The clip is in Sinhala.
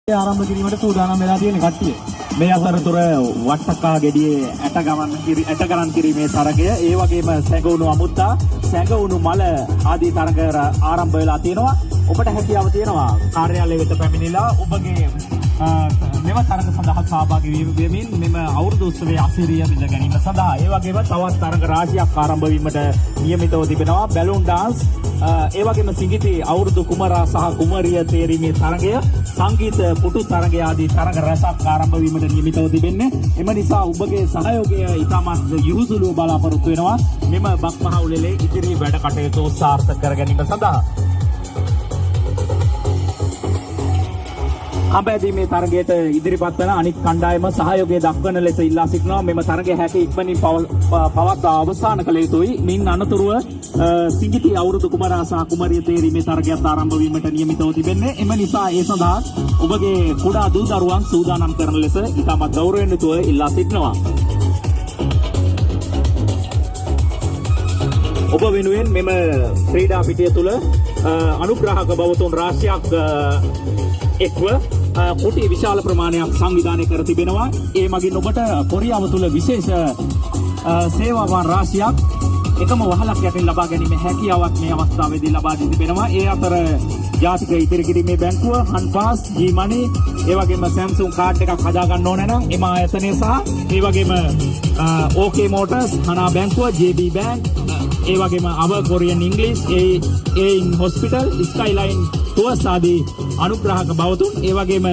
ආරම්භ කිරීමට සූදානම් වෙලා තියෙන කට්ටිය. මේ අතරතුර වට්ටක්කා ගෙඩියේ ඇට ගණන් කිරීමේ තරගය, ඒ වගේම සැඟවුණු අමුත්තා, සැඟවුණු මල ආදී තරග ආරම්භ වෙලා තියෙනවා. ඔබට හැකියාව තියෙනවා කාර්යාලය වෙත පැමිණිලා ඔබගේ මෙම තරග සඳහා සහභාගී වෙමින් මෙම අවුරුදු උත්සවයේ අසිරිය විඳ ගැනීම සඳහා, ඒ වගේම තවත් තරග රාශියක් ආරම්භ වීමට නියමිතව තිබෙනවා. බැලුන් ඩාන්ස්, ඒ වගේම සිඟිති අවුරුදු කුමරා සහ කුමරිය තේරීමේ තරගය, සංගීත පුටු තරගය ආදී තරග රැසක් ආරම්භ වීමට නියමිතව තිබෙන්නේ. එම නිසා ඔබගේ සහයෝගය ඉතාමත් යහුසුලුව බලාපොරොත්තු වෙනවා මෙම බක්මහවුලේ ඉදිරි වැඩ කටයුතු සාර්ථක කර ගැනීම සඳහා. අඹැදීමේ තරගයට ඉදිරිපත් වන අනිත් කණ්ඩායම සහයෝගය දක්වන ලෙස ඉල්ලා සිටිනවා. මෙම තරගය හැකි ඉක්මනින් පවත්වා අවසන් කළ යුතුයි. මින් අනතුරුව සිඟිති අවුරුදු කුමරා සහ කුමරිය තේරීමේ තරගයත් ආරම්භ වීමට නියමිතව තිබෙන්නේ. එම නිසා ඒ සඳහා ඔබගේ කුඩා දූ දරුවන් සූදානම් කරන ලෙස ඉතාමත් ගෞරවයෙන් යුතුව ඉල්ලා සිටිනවා. ඔබ වෙනුවෙන් මෙම ක්‍රීඩා පිටිය තුළ අනුග්‍රාහක බවතුන් රාශියක් එක්ව කුටි විශාල ප්‍රමාණයක් සංවිධානය කර තිබෙනවා. ඒ මගින් ඔබට කොරියාව තුළ විශේෂ සේවාවන් රාශියක් එකම වහලක් යටින් ලබා ගැනීම හැකියාවක් මේ අවස්ථාවේදී ලබා දී තිබෙනවා. ඒ අතර ජාතික ඉතිරි කිරීමේ බැංකුව, හන්පාස්, G-Money, ඒ වගේම Samsung කාඩ් එකක් හදා ගන්න ඕන නම් එම ආයතනය සහ ඒ වගේම OK Motors, හනා බැංකුව, JB Bank, ඒ වගේම Our Korean English, A in Hospital, Skyline Tours ආදී අනුග්‍රාහක බවතුන්, ඒ වගේම